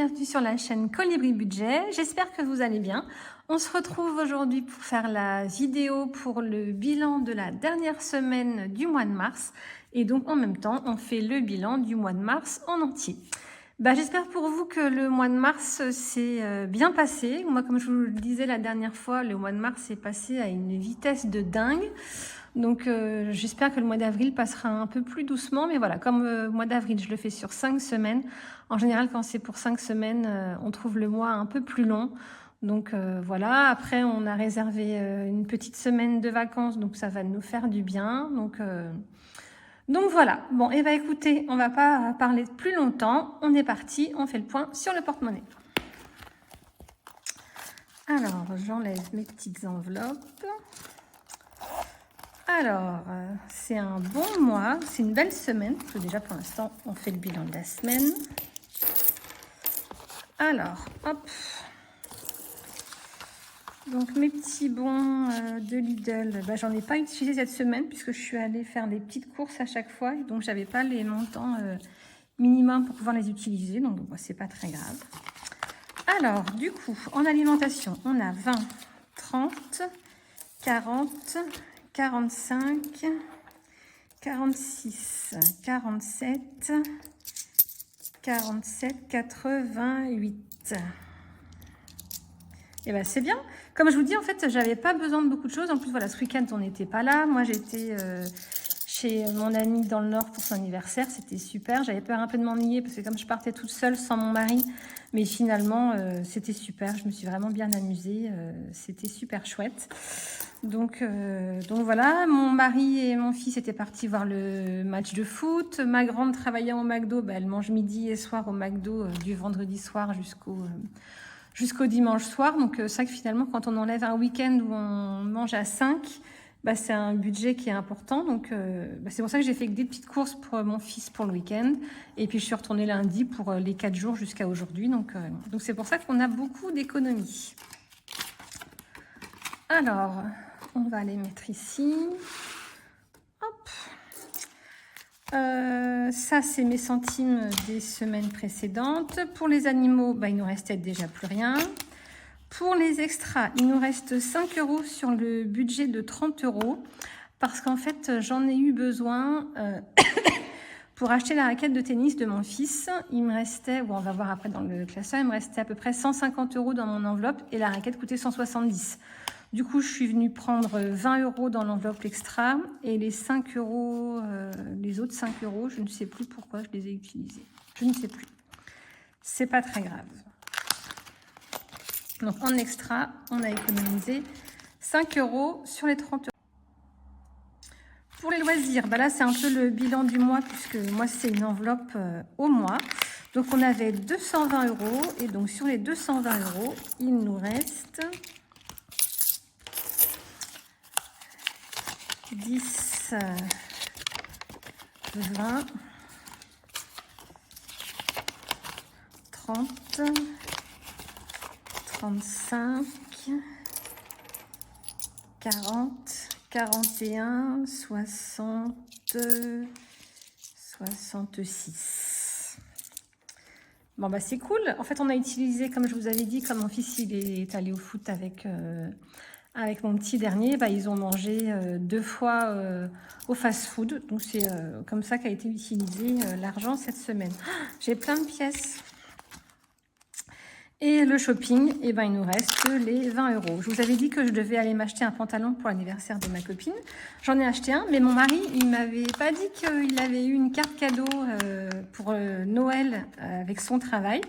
bienvenue sur la chaîne Colibri Budget. J'espère que vous allez bien. On se retrouve aujourd'hui pour faire la vidéo pour le bilan de la dernière semaine du mois de mars. Et donc en même temps, on fait le bilan du mois de mars en entier. J'espère pour vous que le mois de mars s'est bien passé. Moi, comme je vous le disais la dernière fois, le mois de mars est passé à une vitesse de dingue. Donc j'espère que le mois d'avril passera un peu plus doucement. Mais voilà, comme le mois d'avril, je le fais sur 5 semaines. En général, quand c'est pour 5 semaines, on trouve le mois un peu plus long. Donc voilà, après on a réservé une petite semaine de vacances, donc ça va nous faire du bien. Donc voilà, bon, et écoutez, on va pas parler plus longtemps, on est parti, on fait le point sur le porte-monnaie. Alors, j'enlève mes petites enveloppes. Alors, c'est un bon mois, c'est une belle semaine, parce que déjà pour l'instant, on fait le bilan de la semaine. Alors, hop. Donc mes petits bons de Lidl, j'en ai pas utilisé cette semaine puisque je suis allée faire des petites courses à chaque fois. Et donc j'avais pas les montants minimum pour pouvoir les utiliser. Donc c'est pas très grave. Alors du coup, en alimentation, on a 20, 30, 40, 45, 46, 47, 47, 88. Et c'est bien. Comme je vous dis, en fait, j'avais pas besoin de beaucoup de choses. En plus, voilà, ce week-end, on n'était pas là. Moi, j'étais chez mon amie dans le Nord pour son anniversaire. C'était super. J'avais peur un peu de m'ennuyer parce que comme je partais toute seule sans mon mari, mais finalement, c'était super. Je me suis vraiment bien amusée. C'était super chouette. Donc voilà, mon mari et mon fils étaient partis voir le match de foot. Ma grande travaillant au McDo, elle mange midi et soir au McDo du vendredi soir jusqu'au dimanche soir. Donc c'est vrai que finalement, quand on enlève un week-end où on mange à 5, c'est un budget qui est important. Donc c'est pour ça que j'ai fait que des petites courses pour mon fils pour le week-end. Et puis je suis retournée lundi pour les 4 jours jusqu'à aujourd'hui. Donc c'est pour ça qu'on a beaucoup d'économies. Alors, on va les mettre ici. Hop. Ça, c'est mes centimes des semaines précédentes. Pour les animaux, il nous restait déjà plus rien. Pour les extras, il nous reste 5 € sur le budget de 30 € parce qu'en fait, j'en ai eu besoin pour acheter la raquette de tennis de mon fils. Il me restait, on va voir après dans le classeur, il me restait à peu près 150 € dans mon enveloppe et la raquette coûtait 170. Du coup, je suis venue prendre 20 € dans l'enveloppe extra et les 5 €, les autres 5 €, je ne sais plus pourquoi je les ai utilisés. Je ne sais plus. C'est pas très grave. Donc en extra, on a économisé 5 € sur les 30 €. Pour les loisirs, là c'est un peu le bilan du mois puisque moi c'est une enveloppe au mois. Donc on avait 220 € et donc sur les 220 €, il nous reste 10, 20, 30, 35, 40, 41, 60, 66. C'est cool. En fait, on a utilisé, comme je vous avais dit, comme mon fils il est allé au foot avec mon petit dernier, ils ont mangé 2 fois au fast-food. Donc c'est comme ça qu'a été utilisé l'argent cette semaine. J'ai plein de pièces. Et le shopping, il nous reste les 20 €. Je vous avais dit que je devais aller m'acheter un pantalon pour l'anniversaire de ma copine. J'en ai acheté un, mais mon mari, il m'avait pas dit qu'il avait eu une carte cadeau pour Noël avec son travail.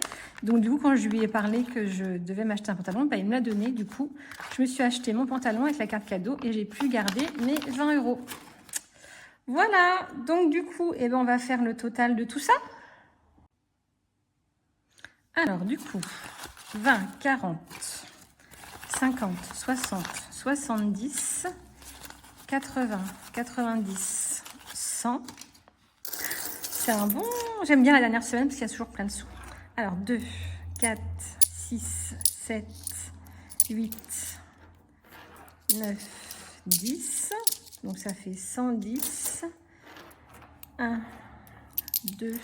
Donc du coup, quand je lui ai parlé que je devais m'acheter un pantalon, il me l'a donné. Du coup, je me suis acheté mon pantalon avec la carte cadeau et j'ai pu garder mes 20 €. Voilà, donc du coup, on va faire le total de tout ça. Alors du coup, 20, 40, 50, 60, 70, 80, 90, 100. C'est un bon... J'aime bien la dernière semaine parce qu'il y a toujours plein de sous. Alors 2, 4, 6, 7, 8, 9, 10. Donc ça fait 110. 1, 2,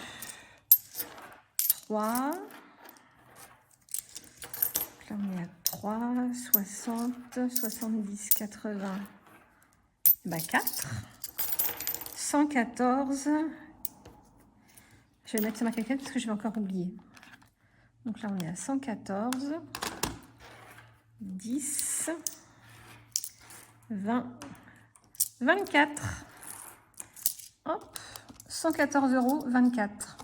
3, là, on est à 3, 60, 70, 80, bah 4, 114. Je vais mettre sur ma calculette parce que je vais encore oublier. Donc là, on est à 114, 10, 20, 24. Hop, 114,24 €.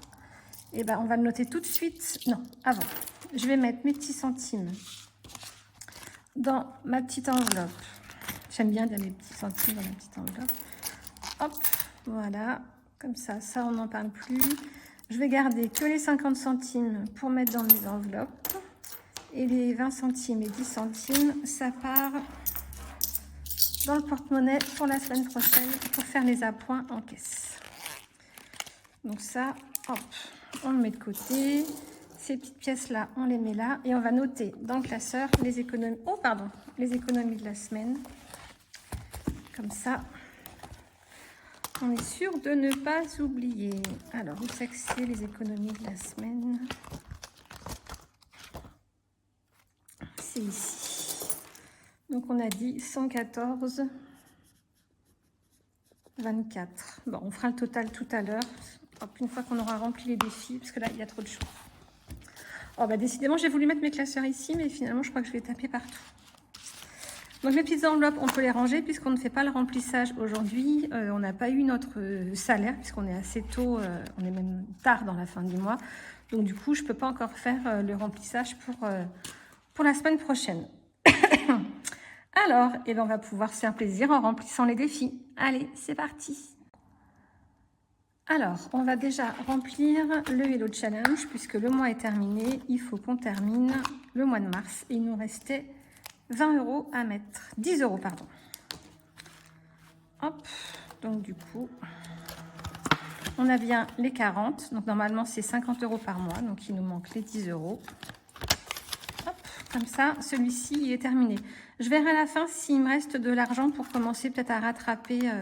Et ben, on va le noter tout de suite. Non, avant. Je vais mettre mes petits centimes dans ma petite enveloppe. J'aime bien dire mes petits centimes dans ma petite enveloppe. Hop, voilà. Comme ça, ça, on n'en parle plus. Je vais garder que les 50 centimes pour mettre dans mes enveloppes. Et les 20 centimes et 10 centimes, ça part dans le porte-monnaie pour la semaine prochaine pour faire les appoints en caisse. Donc ça, hop, on le met de côté. Ces petites pièces-là, on les met là. Et on va noter dans le classeur les économies, les économies de la semaine. Comme ça, on est sûr de ne pas oublier. Alors, où c'est que c'est les économies de la semaine? C'est ici. Donc, on a dit 114, 24. Bon, on fera le total tout à l'heure. Une fois qu'on aura rempli les défis, parce que là, il y a trop de choses. Oh, bah, décidément, j'ai voulu mettre mes classeurs ici, mais finalement, je crois que je vais taper partout. Donc, les petites enveloppes, on peut les ranger puisqu'on ne fait pas le remplissage aujourd'hui. On n'a pas eu notre salaire puisqu'on est assez tôt, on est même tard dans la fin du mois. Donc, du coup, je ne peux pas encore faire le remplissage pour la semaine prochaine. Alors, eh ben, on va pouvoir se faire plaisir en remplissant les défis. Allez, c'est parti! Alors, on va déjà remplir le Hello Challenge puisque le mois est terminé. Il faut qu'on termine le mois de mars. Et il nous restait 20 € à mettre. 10 €, pardon. Hop, donc du coup, on a bien les 40. Donc normalement, c'est 50 € par mois. Donc il nous manque les 10 €. Hop, comme ça, celui-ci, il est terminé. Je verrai à la fin s'il me reste de l'argent pour commencer peut-être à rattraper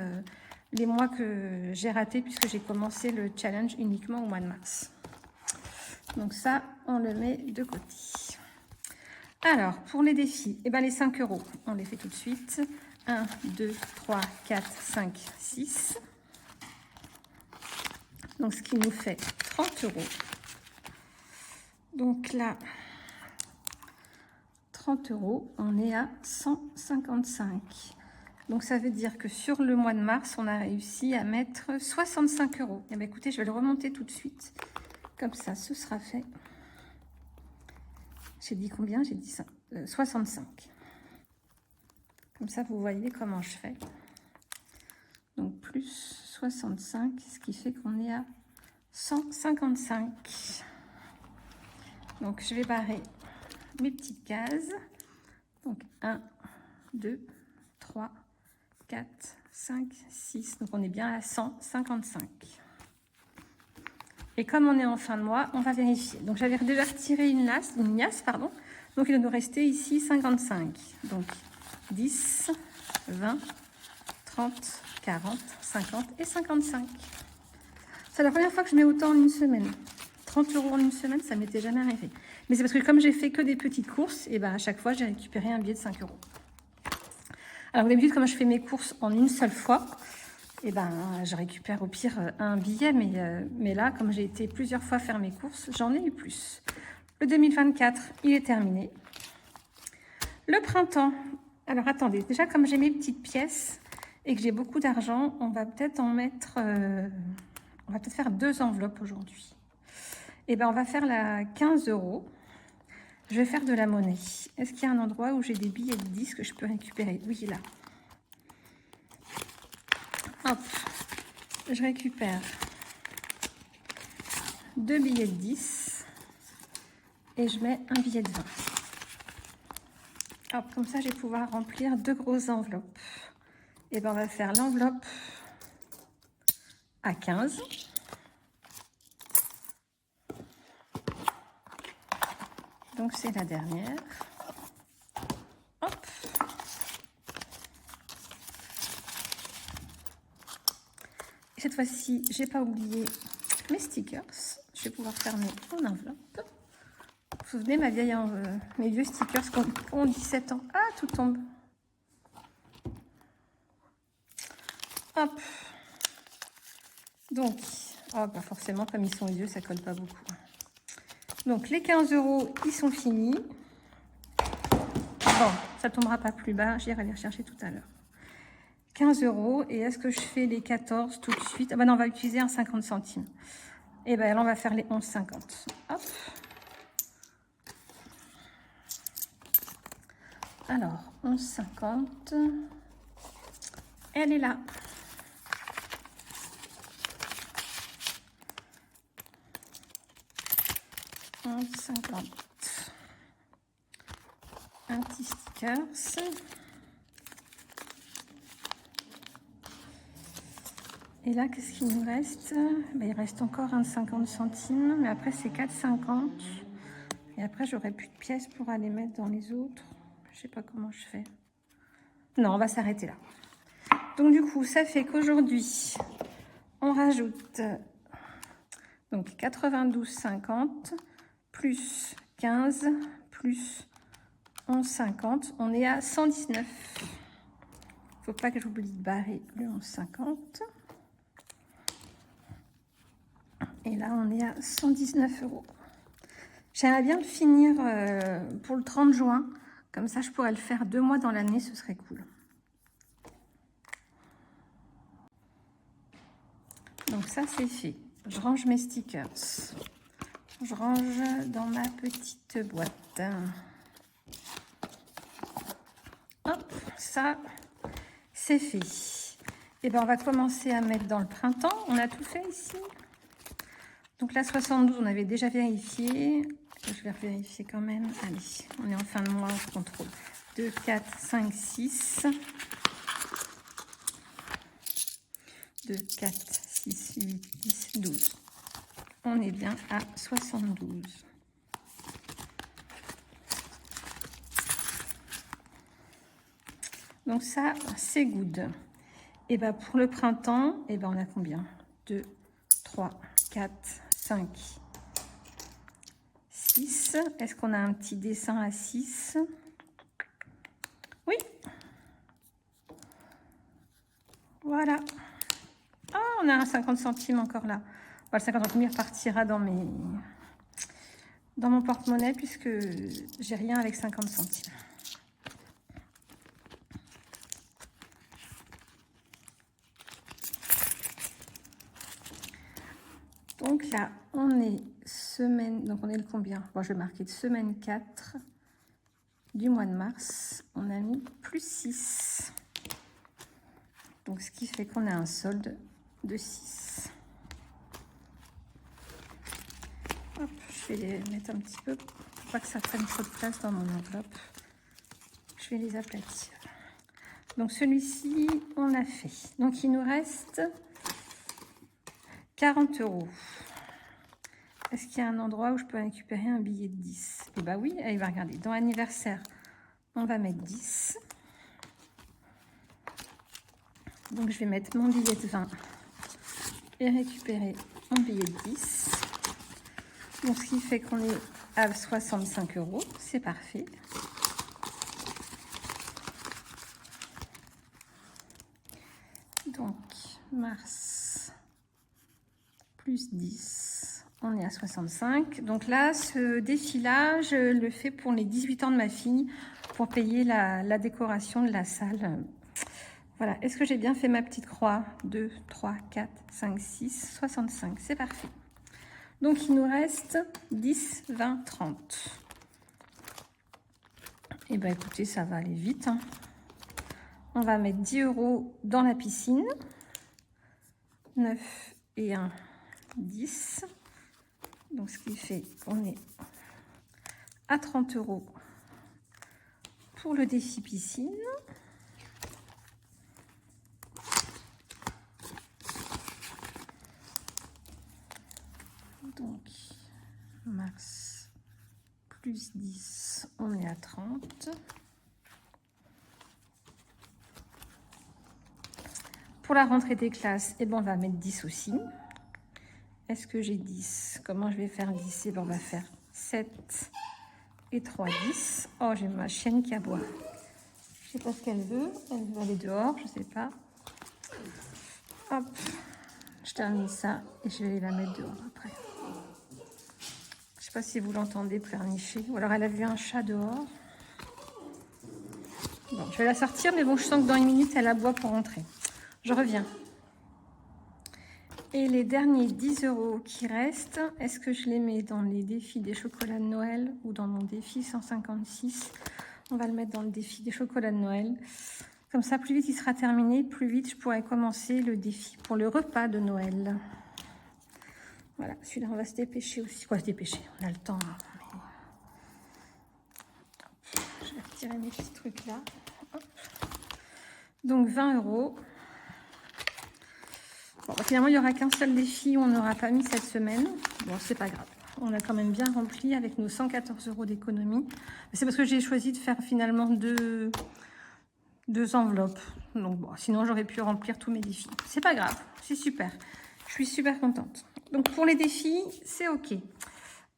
les mois que j'ai ratés puisque j'ai commencé le challenge uniquement au mois de mars. Donc ça, on le met de côté. Alors, pour les défis, eh ben les 5 €, on les fait tout de suite. 1, 2, 3, 4, 5, 6. Donc, ce qui nous fait 30 €. Donc là, 30 €, on est à 155. Donc, ça veut dire que sur le mois de mars, on a réussi à mettre 65 €. Eh bien, écoutez, je vais le remonter tout de suite. Comme ça, ce sera fait. J'ai dit combien? J'ai dit 65. Comme ça, vous voyez comment je fais. Donc, plus 65, ce qui fait qu'on est à 155. Donc, je vais barrer mes petites cases. Donc, 1, 2, 3, 4, 5, 6. Donc, on est bien à 155. Et comme on est en fin de mois, on va vérifier. Donc, j'avais déjà retiré une liasse, Donc, il doit nous rester ici 55. Donc, 10, 20, 30, 40, 50 et 55. C'est la première fois que je mets autant en une semaine. 30 € en une semaine, ça ne m'était jamais arrivé. Mais c'est parce que comme j'ai fait que des petites courses, et ben à chaque fois, j'ai récupéré un billet de 5 €. Alors, d'habitude, comme je fais mes courses en une seule fois, et ben je récupère au pire un billet. Mais là, comme j'ai été plusieurs fois faire mes courses, j'en ai eu plus. Le 2024, il est terminé. Le printemps. Alors, attendez. Déjà, comme j'ai mes petites pièces et que j'ai beaucoup d'argent, on va peut-être en mettre... on va peut-être faire 2 enveloppes aujourd'hui. Et ben on va faire la 15 €. Je vais faire de la monnaie. Est-ce qu'il y a un endroit où j'ai des billets de 10 que je peux récupérer? Oui, là. Hop. Je récupère 2 billets de 10 et je mets un billet de 20. Hop, comme ça, je vais pouvoir remplir 2 grosses enveloppes. Et ben on va faire l'enveloppe à 15. Donc, c'est la dernière. Hop. Et cette fois-ci, j'ai pas oublié mes stickers. Je vais pouvoir fermer mon enveloppe. vous vous souvenez, mes vieux stickers ont 17 ans. Ah, tout tombe. Hop. Donc, oh, bah forcément, comme ils sont vieux, ça colle pas beaucoup. Donc, les 15 €, ils sont finis. Bon, ça tombera pas plus bas. J'irai les rechercher tout à l'heure. 15 €. Et est-ce que je fais les 14 tout de suite? Ah bah non, on va utiliser un 50 centimes. Et ben là, on va faire les 11,50. Hop. Alors, 11,50. Elle est là. Un petit sticker. Et là, qu'est-ce qu'il nous reste? Ben, il reste encore un 50 centimes, mais après c'est 4,50. Et après, j'aurai plus de pièces pour aller mettre dans les autres. Je sais pas comment je fais. Non, on va s'arrêter là. Donc du coup, ça fait qu'aujourd'hui, on rajoute donc 92,50 plus 15 plus 11,50. On est à 119. Faut pas que j'oublie de barrer le 11,50. Et là, on est à 119 €. J'aimerais bien le finir pour le 30 juin. Comme ça, je pourrais le faire 2 mois dans l'année. Ce serait cool. Donc ça, c'est fait. Je range mes stickers. Je range dans ma petite boîte. Hop, ça, c'est fait. Et ben, on va commencer à mettre dans le printemps. On a tout fait ici. Donc là, 72, on avait déjà vérifié. Je vais vérifier quand même. Allez, on est en fin de mois, on contrôle. 2, 4, 5, 6. 2, 4, 6, 8, 10, 12. On est bien à 72. Donc ça, c'est good. Et bien pour le printemps, et ben on a combien? 2, 3, 4, 5, 6. Est-ce qu'on a un petit dessin à 6? Oui. Voilà. Ah, on a un 50 centimes encore là. Bon, le 50 centimes repartira dans mon porte-monnaie puisque j'ai rien avec 50 centimes. Donc là, on est semaine, donc on est le combien? Bon, je vais marquer de semaine 4 du mois de mars. On a mis plus 6. Donc ce qui fait qu'on a un solde de 6. Hop, je vais les mettre un petit peu pour pas que ça prenne trop de place dans mon enveloppe. Je vais les aplatir. Donc celui-ci, on a fait. Donc il nous reste 40 €. Est-ce qu'il y a un endroit où je peux récupérer un billet de 10? Eh bien oui, allez, va regarder. Dans anniversaire, on va mettre 10. Donc je vais mettre mon billet de 20 et récupérer mon billet de 10. Donc ce qui fait qu'on est à 65 €. C'est parfait. Donc mars plus 10, on est à 65. Donc là, ce défi-là, je le fais pour les 18 ans de ma fille, pour payer la décoration de la salle. Voilà, est-ce que j'ai bien fait ma petite croix? 2, 3, 4, 5, 6, 65, c'est parfait. Donc il nous reste 10, 20, 30. Et bien écoutez, ça va aller vite, hein. On va mettre 10 € dans la piscine. 9 et 1, 10. Donc ce qui fait qu'on est à 30 € pour le défi piscine. Donc mars plus 10, on est à 30. Pour la rentrée des classes, eh ben, on va mettre 10 aussi. Est-ce que j'ai 10? Comment je vais faire 10? Eh ben, on va faire 7, et 3,10. Oh, j'ai ma chienne qui aboie. Je sais pas ce qu'elle veut. Elle veut aller dehors, je sais pas. Hop, je termine ça et je vais aller la mettre dehors après. Je sais pas si vous l'entendez pleurnicher. Ou alors elle a vu un chat dehors. Bon, je vais la sortir, mais bon, je sens que dans une minute, elle aboie pour rentrer. Je reviens. Et les derniers 10 € qui restent, est-ce que je les mets dans les défis des chocolats de Noël ou dans mon défi 156? On va le mettre dans le défi des chocolats de Noël. Comme ça, plus vite il sera terminé, plus vite je pourrai commencer le défi pour le repas de Noël. Voilà, celui-là, on va se dépêcher aussi. Quoi, se dépêcher? On a le temps. Hein, mais... je vais retirer mes petits trucs là. Hop. Donc 20 €. Bon, bah, finalement, il n'y aura qu'un seul défi où on n'aura pas mis cette semaine. Bon, c'est pas grave. On a quand même bien rempli avec nos 114 € d'économie. C'est parce que j'ai choisi de faire finalement deux enveloppes. Donc bon, sinon j'aurais pu remplir tous mes défis. C'est pas grave, c'est super. Je suis super contente. Donc pour les défis, c'est ok.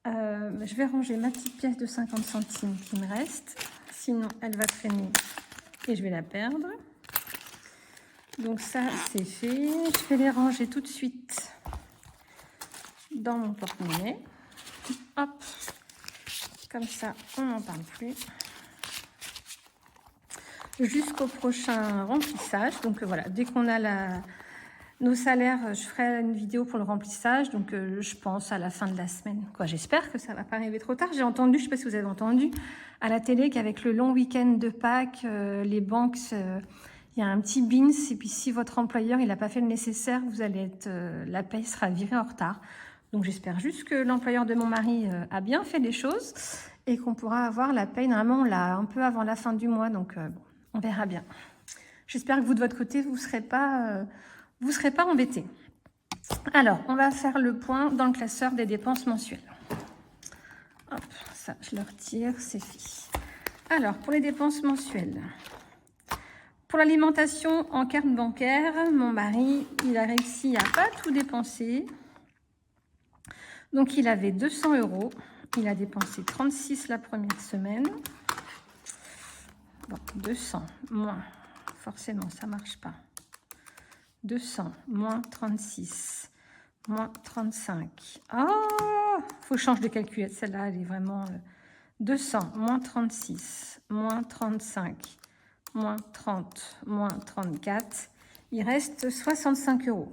Je vais ranger ma petite pièce de 50 centimes qui me reste. Sinon, elle va traîner et je vais la perdre. Donc ça, c'est fait. Je vais les ranger tout de suite dans mon porte-monnaie. Hop, comme ça, on n'en parle plus. Jusqu'au prochain remplissage. Donc voilà, dès qu'on a nos salaires, je ferai une vidéo pour le remplissage. Donc je pense à la fin de la semaine. J'espère que ça ne va pas arriver trop tard. J'ai entendu, je ne sais pas si vous avez entendu, à la télé qu'avec le long week-end de Pâques, les banques, il y a un petit bins. Et puis si votre employeur il n'a pas fait le nécessaire, vous allez être, la paye sera virée en retard. Donc j'espère juste que l'employeur de mon mari a bien fait les choses et qu'on pourra avoir la paye. Normalement, on l'a un peu avant la fin du mois. Donc bon. On verra bien. J'espère que vous, de votre côté, vous ne serez pas embêtés. Alors, on va faire le point dans le classeur des dépenses mensuelles. Hop, ça, je le retire, c'est fait. Alors, pour les dépenses mensuelles. Pour l'alimentation en carte bancaire, mon mari, il a réussi à pas tout dépenser. Donc, il avait 200 €. Il a dépensé 36 la première semaine. Bon, 200 moins, forcément, ça ne marche pas. 200 moins 36 moins 35. Oh, faut que je change de calculette. Celle-là, elle est vraiment... 200 moins 36 moins 35 moins 30 moins 34. Il reste 65 €.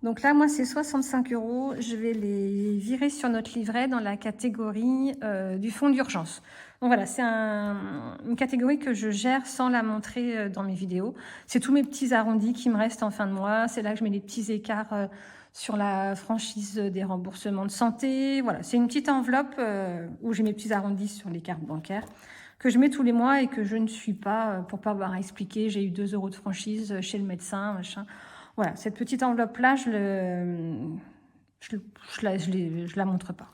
Donc là, moi, c'est 65 €. Je vais les virer sur notre livret dans la catégorie du fonds d'urgence. Donc voilà, c'est une catégorie que je gère sans la montrer dans mes vidéos. C'est tous mes petits arrondis qui me restent en fin de mois. C'est là que je mets les petits écarts sur la franchise des remboursements de santé. Voilà, c'est une petite enveloppe où j'ai mes petits arrondis sur les cartes bancaires que je mets tous les mois et que je ne suis pas, pour pas avoir à expliquer, j'ai eu 2 € de franchise chez le médecin, machin. Voilà, cette petite enveloppe-là, je la montre pas.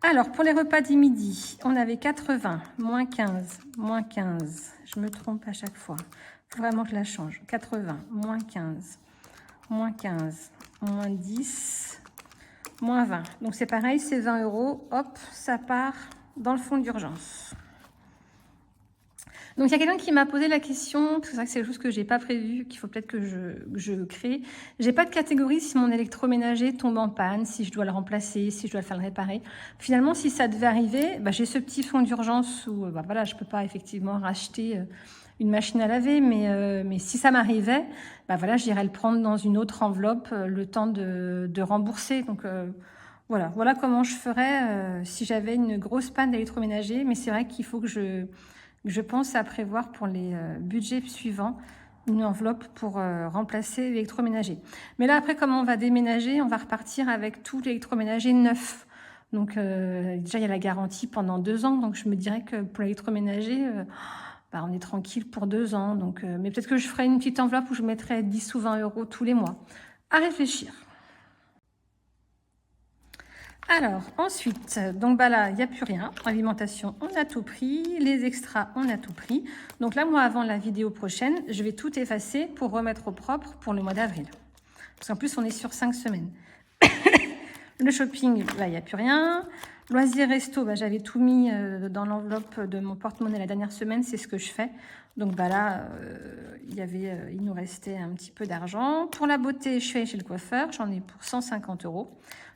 Alors, pour les repas du midi, on avait 80, moins 15, moins 15. Je me trompe à chaque fois. Il faut vraiment que je la change. 80, moins 15, moins 15, moins 10, moins 20. Donc, c'est pareil, c'est 20 €. Hop, ça part dans le fonds d'urgence. Donc, il y a quelqu'un qui m'a posé la question, parce que c'est vrai que c'est quelque chose que je n'ai pas prévu, qu'il faut peut-être que je crée. Je n'ai pas de catégorie si mon électroménager tombe en panne, si je dois le remplacer, si je dois le faire le réparer. Finalement, si ça devait arriver, j'ai ce petit fonds d'urgence où voilà, je ne peux pas effectivement racheter une machine à laver, mais si ça m'arrivait, voilà, j'irais le prendre dans une autre enveloppe le temps de rembourser. Donc, voilà comment je ferais si j'avais une grosse panne d'électroménager. Mais c'est vrai qu'il faut que je pense à prévoir pour les budgets suivants une enveloppe pour remplacer l'électroménager. Mais là, après, comme on va déménager, on va repartir avec tout l'électroménager neuf. Donc, déjà, il y a la garantie pendant 2 ans. Donc, je me dirais que pour l'électroménager, on est tranquille pour 2 ans. Donc, mais peut-être que je ferai une petite enveloppe où je mettrai 10 ou 20 € tous les mois. À réfléchir. Alors, ensuite, donc là, il n'y a plus rien. Alimentation, on a tout pris. Les extras, on a tout pris. Donc là, moi, avant la vidéo prochaine, je vais tout effacer pour remettre au propre pour le mois d'avril. Parce qu'en plus, on est sur 5 semaines. Le shopping, là, il n'y a plus rien. Loisirs resto, bah, j'avais tout mis dans l'enveloppe de mon porte-monnaie la dernière semaine, c'est ce que je fais. Donc bah là, il nous restait un petit peu d'argent. Pour la beauté, je suis allée chez le coiffeur, j'en ai pour 150 €.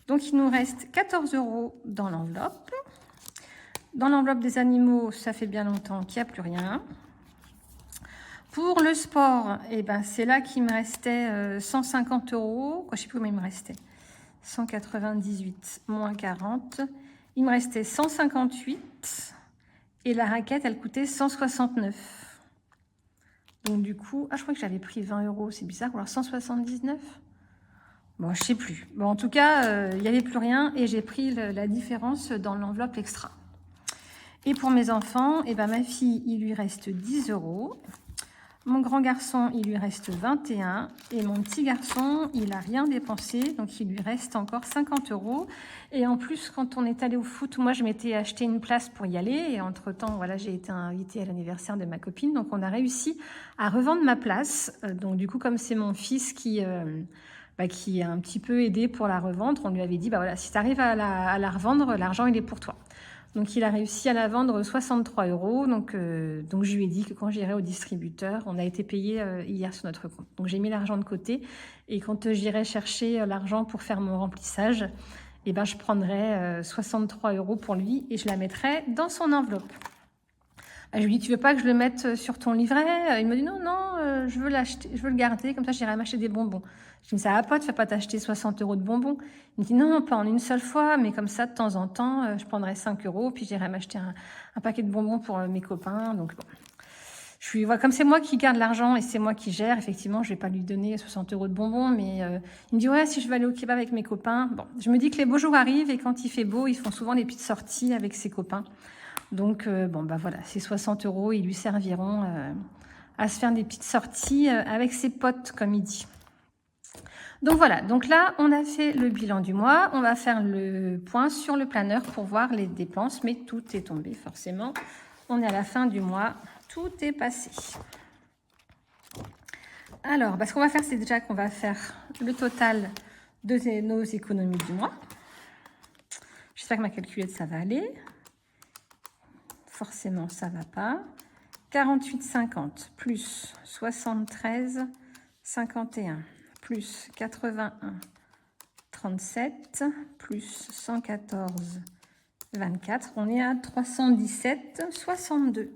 Donc il nous reste 14 € dans l'enveloppe. Dans l'enveloppe des animaux, ça fait bien longtemps qu'il n'y a plus rien. Pour le sport, eh ben, c'est là qu'il me restait 150 €. Je ne sais plus combien il me restait. 198 moins 40. Il me restait 158. Et la raquette, elle coûtait 169. Donc du coup, je crois que j'avais pris 20 €. C'est bizarre. Ou alors 179. Bon, je sais plus. Bon, en tout cas, il n'y avait plus rien. Et j'ai pris la différence dans l'enveloppe extra. Et pour mes enfants, eh ben, ma fille, il lui reste 10 €. Mon grand garçon, il lui reste 21. Et mon petit garçon, il n'a rien dépensé. Donc, il lui reste encore 50 €. Et en plus, quand on est allé au foot, moi, je m'étais acheté une place pour y aller. Et entre-temps, voilà, j'ai été invitée à l'anniversaire de ma copine. Donc, on a réussi à revendre ma place. Donc, du coup, comme c'est mon fils qui a un petit peu aidé pour la revendre, on lui avait dit, bah voilà, si tu arrives à la revendre, l'argent, il est pour toi. Donc, il a réussi à la vendre 63 €. Donc, je lui ai dit que quand j'irai au distributeur, on a été payé hier sur notre compte. Donc, j'ai mis l'argent de côté. Et quand j'irai chercher l'argent pour faire mon remplissage, eh ben, je prendrai 63 € pour lui et je la mettrai dans son enveloppe. Je lui dis, tu veux pas que je le mette sur ton livret? Il me dit, non, je veux l'acheter, je veux le garder, comme ça j'irai m'acheter des bonbons. Je dis, mais ça va pas, tu vas pas t'acheter 60 € de bonbons. Il me dit, non, pas en une seule fois, mais comme ça, de temps en temps, je prendrai 5 €, puis j'irai m'acheter un paquet de bonbons pour mes copains. Donc bon, comme c'est moi qui garde l'argent et c'est moi qui gère, effectivement, je vais pas lui donner 60 € de bonbons, mais il me dit, ouais, si je vais aller au kebab avec mes copains. Bon, je me dis que les beaux jours arrivent et quand il fait beau, ils font souvent des petites sorties avec ses copains. Donc, bon, bah voilà, ces 60 €, ils lui serviront à se faire des petites sorties avec ses potes, comme il dit. Donc voilà, donc là, on a fait le bilan du mois. On va faire le point sur le planeur pour voir les dépenses, mais tout est tombé forcément. On est à la fin du mois, tout est passé. Alors, ce qu'on va faire, c'est déjà qu'on va faire le total de nos économies du mois. J'espère que ma calculette, ça va aller. Forcément, ça ne va pas. 48,50 plus 73,51 plus 81,37 plus 114,24. On est à 317,62.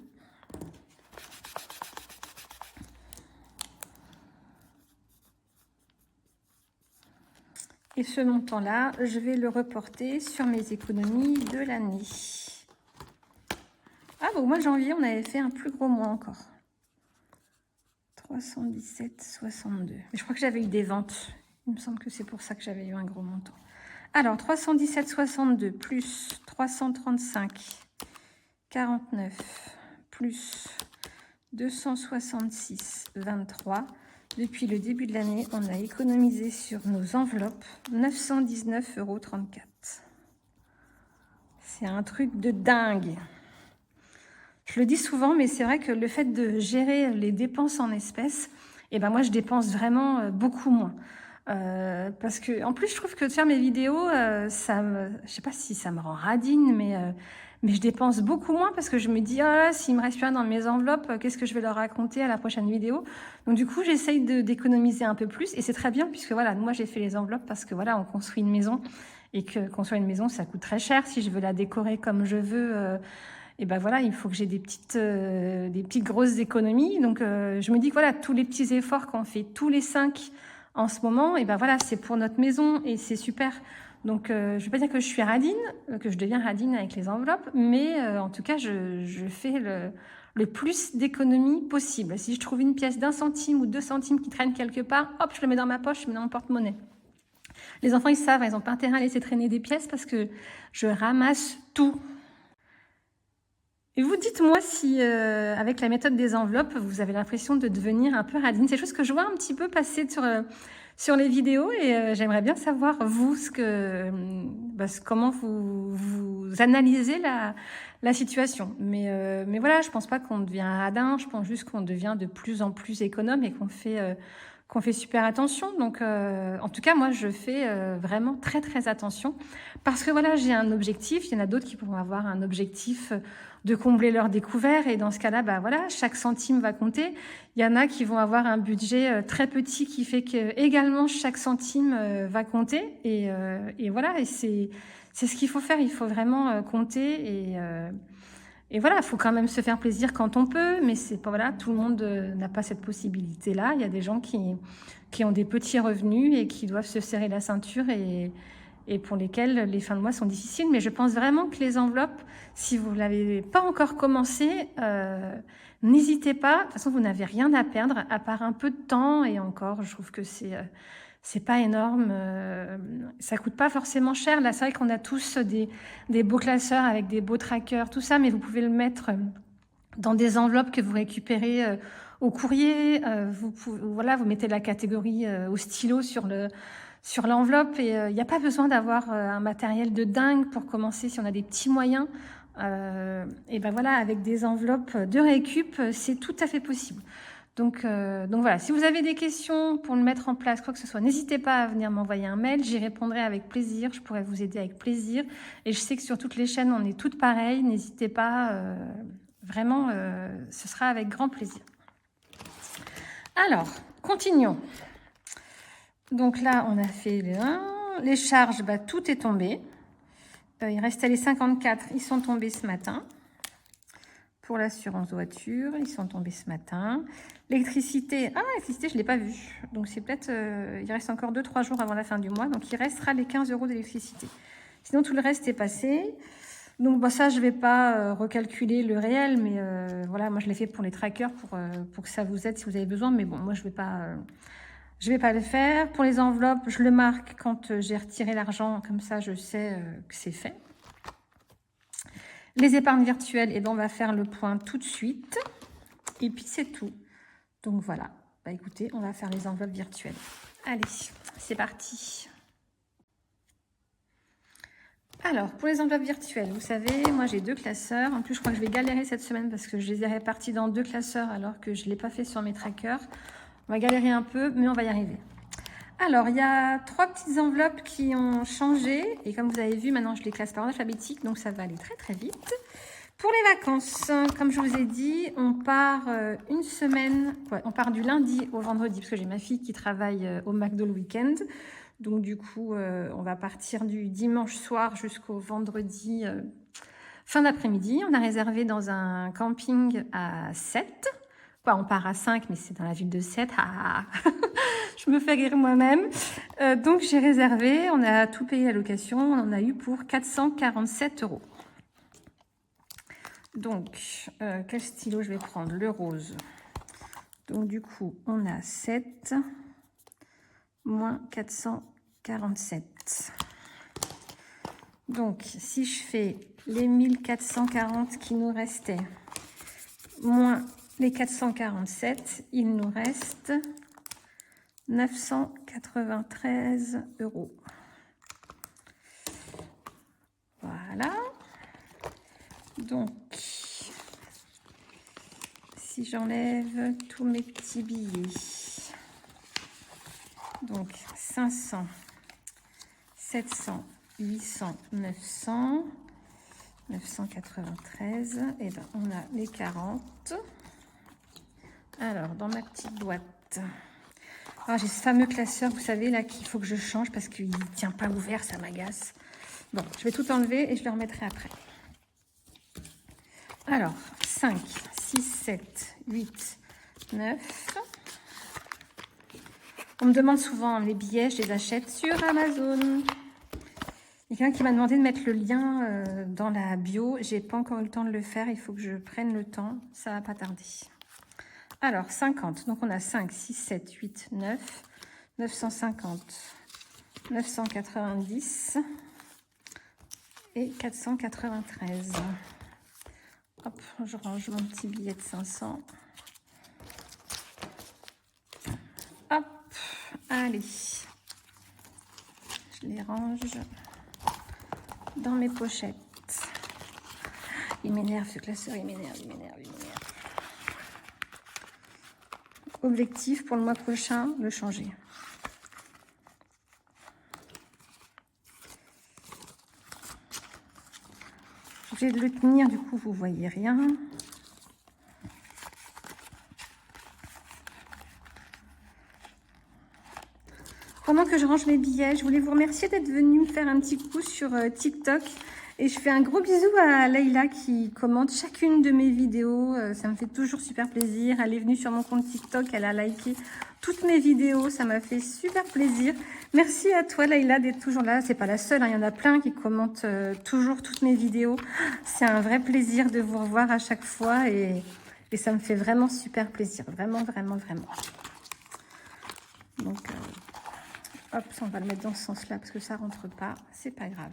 Et ce montant-là, je vais le reporter sur mes économies de l'année. Ah, au mois de janvier, on avait fait un plus gros mois encore. 317,62. Mais je crois que j'avais eu des ventes. Il me semble que c'est pour ça que j'avais eu un gros montant. Alors, 317,62 plus 335,49 plus 266,23. Depuis le début de l'année, on a économisé sur nos enveloppes 919,34 €. C'est un truc de dingue. Je le dis souvent, mais c'est vrai que le fait de gérer les dépenses en espèces, moi, je dépense vraiment beaucoup moins. Parce que, en plus, je trouve que de faire mes vidéos, je sais pas si ça me rend radine, mais je dépense beaucoup moins parce que je me dis, s'il me reste rien dans mes enveloppes, qu'est-ce que je vais leur raconter à la prochaine vidéo? Donc, du coup, j'essaye d'économiser un peu plus et c'est très bien puisque, voilà, moi, j'ai fait les enveloppes parce que, voilà, on construit une maison et que construire une maison, ça coûte très cher. Si je veux la décorer comme je veux, voilà, il faut que j'ai des petites grosses économies. Donc, je me dis que voilà, tous les petits efforts qu'on fait tous les 5 en ce moment, voilà, c'est pour notre maison et c'est super. Donc, je ne vais pas dire que je suis radine, que je deviens radine avec les enveloppes, mais en tout cas, je fais le plus d'économies possible. Si je trouve une pièce d'1 centime ou 2 centimes qui traîne quelque part, hop, je le mets dans ma poche, je le mets dans mon porte-monnaie. Les enfants, ils savent, ils n'ont pas intérêt à laisser traîner des pièces parce que je ramasse tout. Et vous, dites-moi si, avec la méthode des enveloppes, vous avez l'impression de devenir un peu radine. C'est des choses que je vois un petit peu passer sur les vidéos et j'aimerais bien savoir, vous, comment vous analysez la situation. Mais voilà, je pense pas qu'on devient radin, je pense juste qu'on devient de plus en plus économe et qu'on fait qu'on fait super attention. Donc, en tout cas, moi, je fais vraiment très, très attention parce que voilà, j'ai un objectif. Il y en a d'autres qui pourront avoir un objectif de combler leur découvert et dans ce cas-là, bah voilà, chaque centime va compter. Il y en a qui vont avoir un budget très petit qui fait que également chaque centime va compter et voilà, et c'est ce qu'il faut faire. Il faut vraiment compter et voilà, il faut quand même se faire plaisir quand on peut, mais c'est pas voilà, tout le monde n'a pas cette possibilité-là. Il y a des gens qui ont des petits revenus et qui doivent se serrer la ceinture et pour lesquels les fins de mois sont difficiles. Mais je pense vraiment que les enveloppes, si vous ne l'avez pas encore commencé, n'hésitez pas. De toute façon, vous n'avez rien à perdre, à part un peu de temps. Et encore, je trouve que c'est pas énorme. Ça coûte pas forcément cher. Là, c'est vrai qu'on a tous des beaux classeurs avec des beaux trackers, tout ça, mais vous pouvez le mettre dans des enveloppes que vous récupérez au courrier. Voilà, vous mettez la catégorie au stylo sur l'enveloppe et il n'y a pas besoin d'avoir un matériel de dingue pour commencer si on a des petits moyens. Et ben voilà, avec des enveloppes de récup, c'est tout à fait possible. Donc voilà, si vous avez des questions pour le mettre en place, quoi que ce soit, n'hésitez pas à venir m'envoyer un mail, j'y répondrai avec plaisir, je pourrai vous aider avec plaisir. Et je sais que sur toutes les chaînes, on est toutes pareilles, n'hésitez pas, vraiment, ce sera avec grand plaisir. Alors, continuons. Donc là, on a fait les charges, bah, tout est tombé. Il restait les 54, ils sont tombés ce matin. Pour l'assurance voiture, ils sont tombés ce matin. L'électricité, l'électricité, je ne l'ai pas vue. Donc c'est peut-être, il reste encore 2-3 jours avant la fin du mois. Donc il restera les 15 € d'électricité. Sinon, tout le reste est passé. Donc bah, ça, je ne vais pas recalculer le réel. Mais voilà, moi, je l'ai fait pour les trackers, pour que ça vous aide si vous avez besoin. Mais bon, moi, je ne vais pas le faire. Pour les enveloppes, je le marque quand j'ai retiré l'argent. Comme ça, je sais que c'est fait. Les épargnes virtuelles, eh ben, on va faire le point tout de suite. Et puis, c'est tout. Donc, voilà. Bah, écoutez, on va faire les enveloppes virtuelles. Allez, c'est parti. Alors, pour les enveloppes virtuelles, vous savez, moi, j'ai 2 classeurs. En plus, je crois que je vais galérer cette semaine parce que je les ai répartis dans 2 classeurs alors que je ne l'ai pas fait sur mes trackers. On va galérer un peu, mais on va y arriver. Alors, il y a 3 petites enveloppes qui ont changé. Et comme vous avez vu, maintenant, je les classe par ordre alphabétique. Donc, ça va aller très, très vite. Pour les vacances, comme je vous ai dit, on part une semaine. Ouais, on part du lundi au vendredi parce que j'ai ma fille qui travaille au McDo le week-end. Donc, du coup, on va partir du dimanche soir jusqu'au vendredi fin d'après-midi. On a réservé dans un camping à 7. On part à 5, mais c'est dans la ville de 7. Je me fais rire moi-même. Donc, j'ai réservé. On a tout payé à location. On en a eu pour 447 €. Donc, quel stylo je vais prendre? Le rose. Donc, du coup, on a 7 moins 447. Donc, si je fais les 1440 qui nous restaient, moins les 447, il nous reste 993 €. Voilà. Donc, si j'enlève tous mes petits billets, donc 500, 700, 800, 900, 993, et ben on a les 40. Alors, dans ma petite boîte, j'ai ce fameux classeur, vous savez, là, qu'il faut que je change parce qu'il ne tient pas ouvert, ça m'agace. Bon, je vais tout enlever et je le remettrai après. Alors, 5, 6, 7, 8, 9. On me demande souvent les billets, je les achète sur Amazon. Il y a quelqu'un qui m'a demandé de mettre le lien dans la bio. J'ai pas encore eu le temps de le faire, il faut que je prenne le temps, ça va pas tarder. Alors, 50, donc on a 5, 6, 7, 8, 9, 950, 990 et 493. Hop, je range mon petit billet de 500. Hop, allez. Je les range dans mes pochettes. Il m'énerve ce classeur, il m'énerve. objectif pour le mois prochain, le changer. Je vais le tenir, du coup, vous voyez rien. Pendant que je range mes billets, je voulais vous remercier d'être venu me faire un petit coup sur TikTok. Et je fais un gros bisou à Leïla qui commente chacune de mes vidéos. Ça me fait toujours super plaisir. Elle est venue sur mon compte TikTok, elle a liké toutes mes vidéos. Ça m'a fait super plaisir. Merci à toi Leïla d'être toujours là. C'est pas la seule, hein. Il y en a plein qui commentent toujours toutes mes vidéos. C'est un vrai plaisir de vous revoir à chaque fois et ça me fait vraiment super plaisir. Vraiment, vraiment, vraiment. Donc, hop, on va le mettre dans ce sens-là parce que ça rentre pas. C'est pas grave.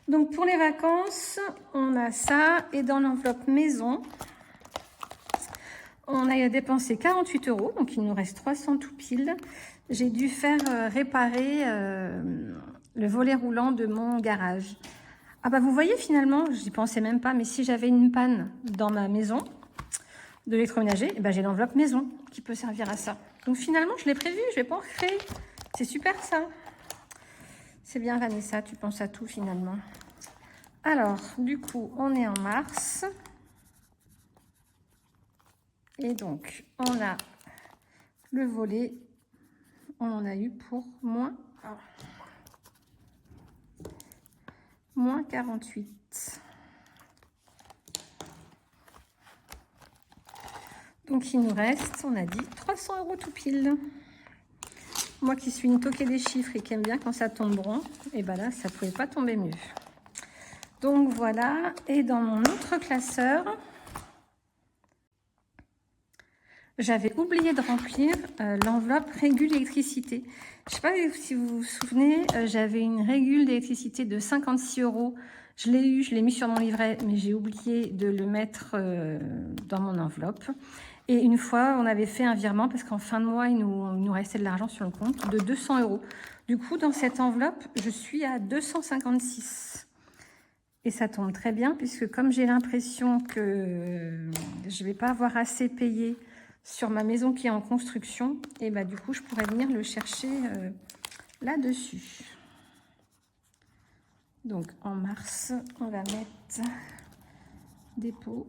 Donc, pour les vacances, on a ça. Et dans l'enveloppe maison, on a dépensé 48 €. Donc, il nous reste 300 tout pile. J'ai dû faire réparer le volet roulant de mon garage. Ah bah, vous voyez, finalement, j'y pensais même pas. Mais si j'avais une panne dans ma maison de l'électroménager, eh ben, j'ai l'enveloppe maison qui peut servir à ça. Donc, finalement, je l'ai prévu. Je vais pas en recréer. C'est super, ça. C'est bien, Vanessa, tu penses à tout finalement. Alors, du coup, on est en mars. Et donc, on a le volet. On en a eu pour moins 48. Donc, il nous reste, on a dit, 300 € tout pile. Moi qui suis une toquée des chiffres et qui aime bien quand ça tombe rond, et ben là, ça ne pouvait pas tomber mieux. Donc voilà, et dans mon autre classeur, j'avais oublié de remplir l'enveloppe régule d'électricité. Je ne sais pas si vous vous souvenez, j'avais une régule d'électricité de 56 €. Je l'ai eu, je l'ai mis sur mon livret, mais j'ai oublié de le mettre dans mon enveloppe. Et une fois, on avait fait un virement, parce qu'en fin de mois, il nous restait de l'argent sur le compte, de 200 €. Du coup, dans cette enveloppe, je suis à 256. Et ça tombe très bien, puisque comme j'ai l'impression que je ne vais pas avoir assez payé sur ma maison qui est en construction, et bah du coup, je pourrais venir le chercher là-dessus. Donc, en mars, on va mettre dépôt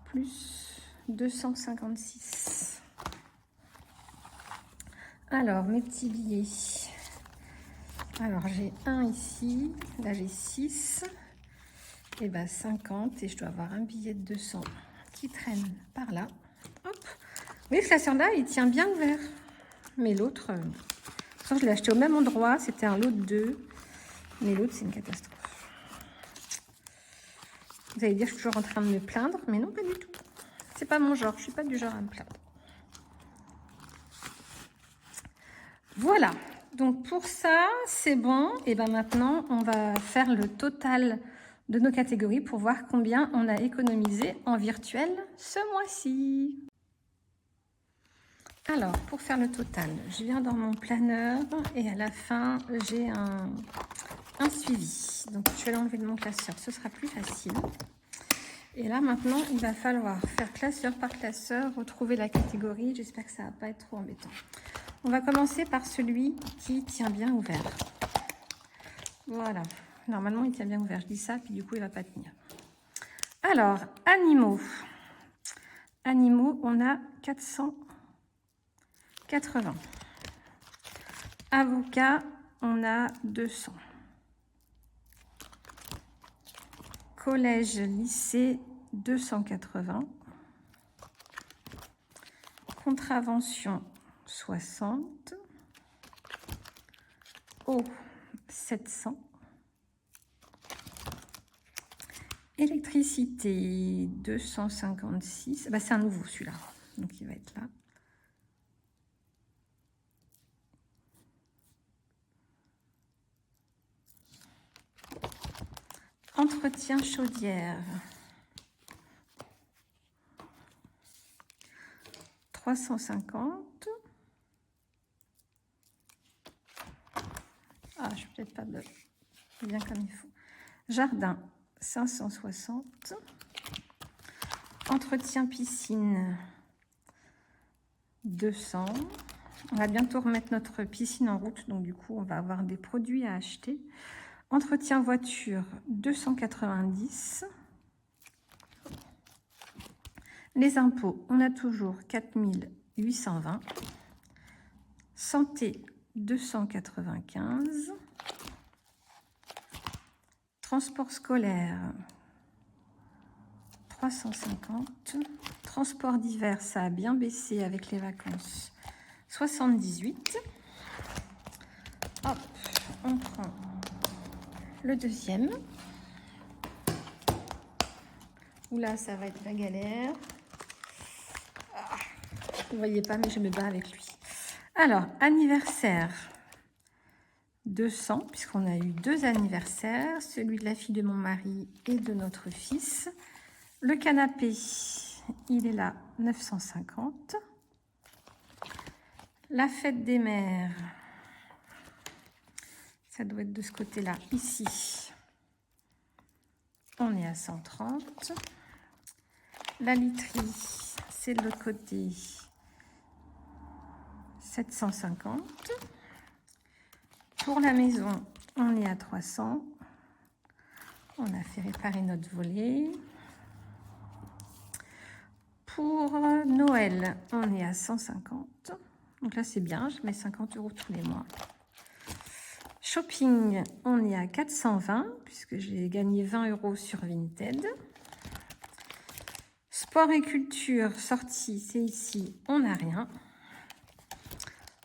plus 256. Alors, mes petits billets. Alors, j'ai un ici. Là, j'ai 6. Et ben 50. Et je dois avoir un billet de 200 qui traîne par là. Hop. Vous voyez, ce classeur-là, il tient bien ouvert. Mais l'autre, je l'ai acheté au même endroit. C'était un lot de 2. Mais l'autre, c'est une catastrophe. Vous allez dire que je suis toujours en train de me plaindre. Mais non, pas du tout. C'est pas mon genre. Je suis pas du genre à me plaindre. Voilà. Donc, pour ça, c'est bon. Et ben maintenant, on va faire le total de nos catégories pour voir combien on a économisé en virtuel ce mois-ci. Alors, pour faire le total, je viens dans mon planeur et à la fin, j'ai un suivi. Donc, je vais l'enlever de mon classeur, ce sera plus facile. Et là, maintenant, il va falloir faire classeur par classeur, retrouver la catégorie. J'espère que ça ne va pas être trop embêtant. On va commencer par celui qui tient bien ouvert. Voilà. Normalement, il tient bien ouvert. Je dis ça, puis du coup, il ne va pas tenir. Alors, animaux. Animaux, on a 480. Avocat, on a 200. Collège, lycée, 280. Contravention, 60. Eau, 700. Électricité, 256. Bah, c'est un nouveau celui-là, donc il va être là. Entretien chaudière, 350. Ah, je suis peut-être pas bien comme il faut. Jardin, 560. Entretien piscine, 200. On va bientôt remettre notre piscine en route, donc du coup, on va avoir des produits à acheter. Entretien voiture, 290. Les impôts, on a toujours 4820. Santé, 295. Transport scolaire, 350. Transport d'hiver, ça a bien baissé avec les vacances, 78. Hop, on prend le deuxième. Oula, ça va être la galère. Vous ne voyez pas, mais je me bats avec lui. Alors, anniversaire, 200, puisqu'on a eu 2 anniversaires, celui de la fille de mon mari et de notre fils. Le canapé, il est là, 950. La fête des mères, ça doit être de ce côté-là, ici. On est à 130. La literie, c'est de l'autre côté, 750. Pour la maison, on est à 300. On a fait réparer notre volet. Pour Noël, on est à 150. Donc là, c'est bien, je mets 50 € tous les mois. Shopping, on est à 420, puisque j'ai gagné 20 € sur Vinted. Sport et culture, sortie, c'est ici, on n'a rien.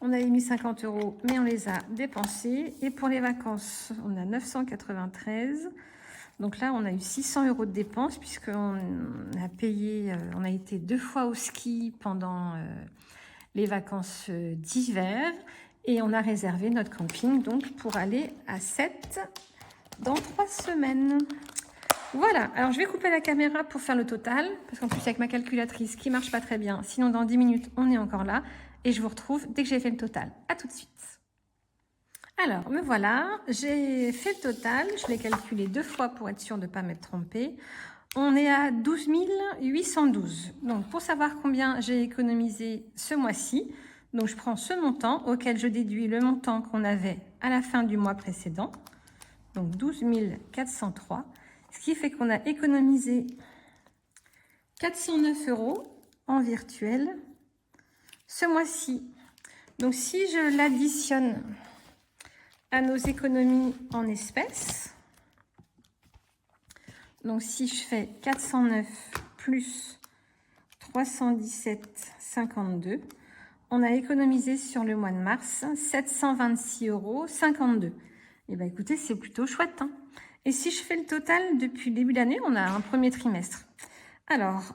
On avait mis 50 €, mais on les a dépensés. Et pour les vacances, on a 993. Donc là, on a eu 600 € de dépenses, puisqu'on a payé, on a été 2 fois au ski pendant les vacances d'hiver. Et on a réservé notre camping donc pour aller à 7 dans 3 semaines. Voilà, alors je vais couper la caméra pour faire le total, parce qu'en plus avec ma calculatrice qui marche pas très bien, sinon dans 10 minutes on est encore là, et je vous retrouve dès que j'ai fait le total. À tout de suite. Alors, me voilà, j'ai fait le total, je l'ai calculé 2 fois pour être sûr de ne pas m'être trompée. On est à 12 812. Donc, pour savoir combien j'ai économisé ce mois-ci, donc je prends ce montant auquel je déduis le montant qu'on avait à la fin du mois précédent, donc 12 403, ce qui fait qu'on a économisé 409 € en virtuel ce mois-ci. Donc, si je l'additionne à nos économies en espèces, donc si je fais 409 plus 317,52, on a économisé sur le mois de mars 726,52 €. Et bien écoutez, c'est plutôt chouette, hein. Et si je fais le total depuis le début de l'année, on a un premier trimestre. Alors,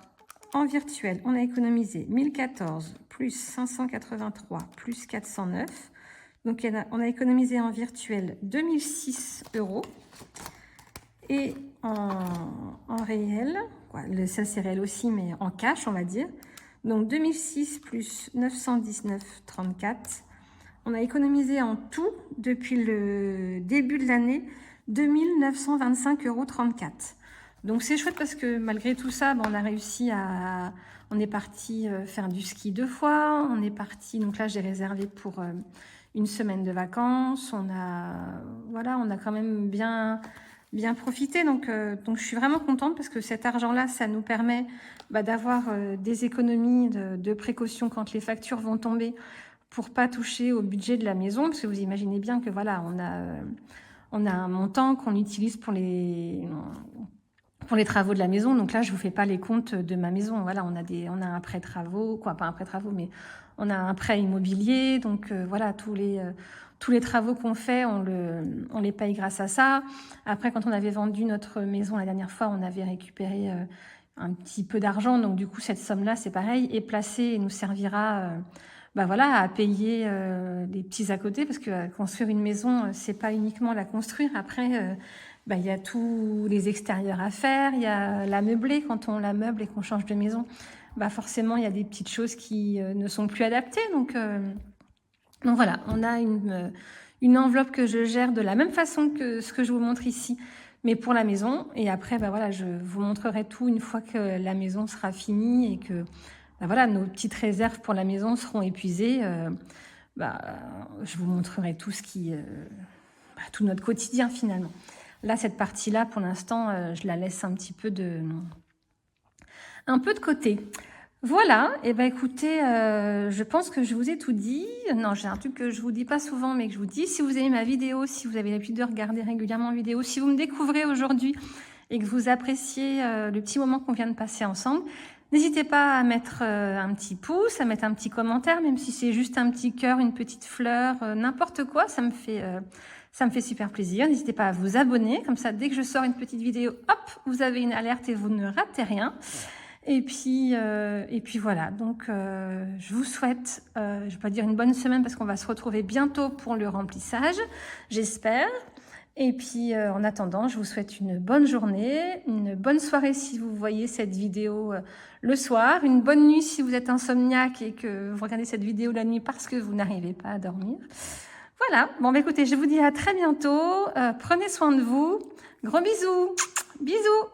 en virtuel, on a économisé 1014 plus 583 plus 409. Donc, on a économisé en virtuel 2006 €. Et en réel, ça c'est réel aussi, mais en cash, on va dire. Donc, 2006 plus 919,34. On a économisé en tout, depuis le début de l'année, 2925,34 €. Donc, c'est chouette parce que malgré tout ça, on a réussi à... On est parti faire du ski 2 fois. On est parti... Donc là, j'ai réservé pour... une semaine de vacances, on a quand même bien profité, donc je suis vraiment contente parce que cet argent-là, ça nous permet d'avoir des économies de précaution quand les factures vont tomber pour pas toucher au budget de la maison, parce que vous imaginez bien que voilà, on a un montant qu'on utilise pour les travaux de la maison. Donc là, je vous fais pas les comptes de ma maison. Voilà, on a un prêt travaux, pas un prêt travaux, mais on a un prêt immobilier. Donc voilà, tous les travaux qu'on fait, on les paye grâce à ça. Après, quand on avait vendu notre maison la dernière fois, on avait récupéré un petit peu d'argent. Donc du coup, cette somme-là, c'est pareil, est placée et nous servira à payer les petits à côté, parce que construire une maison, c'est pas uniquement la construire. Après, il y a tous les extérieurs à faire, il y a la meubler quand on la meuble et qu'on change de maison. Forcément, il y a des petites choses qui ne sont plus adaptées. Donc voilà, on a une enveloppe que je gère de la même façon que ce que je vous montre ici, mais pour la maison. Et après, je vous montrerai tout une fois que la maison sera finie et que bah voilà, nos petites réserves pour la maison seront épuisées, je vous montrerai tout ce qui, tout notre quotidien finalement. Là, cette partie-là, pour l'instant, je la laisse un petit peu un peu de côté. Voilà, et ben écoutez, je pense que je vous ai tout dit. Non, j'ai un truc que je vous dis pas souvent, mais que je vous dis. Si vous aimez ma vidéo, si vous avez l'habitude de regarder régulièrement une vidéo, si vous me découvrez aujourd'hui et que vous appréciez le petit moment qu'on vient de passer ensemble, n'hésitez pas à mettre un petit pouce, à mettre un petit commentaire, même si c'est juste un petit cœur, une petite fleur, n'importe quoi, ça me fait super plaisir. N'hésitez pas à vous abonner, comme ça, dès que je sors une petite vidéo, hop, vous avez une alerte et vous ne ratez rien. Et puis voilà, donc je vous souhaite, je ne vais pas dire une bonne semaine parce qu'on va se retrouver bientôt pour le remplissage, j'espère. Et puis en attendant, je vous souhaite une bonne journée, une bonne soirée si vous voyez cette vidéo le soir, une bonne nuit si vous êtes insomniaque et que vous regardez cette vidéo la nuit parce que vous n'arrivez pas à dormir. Voilà, bon écoutez, je vous dis à très bientôt, prenez soin de vous, gros bisous, bisous.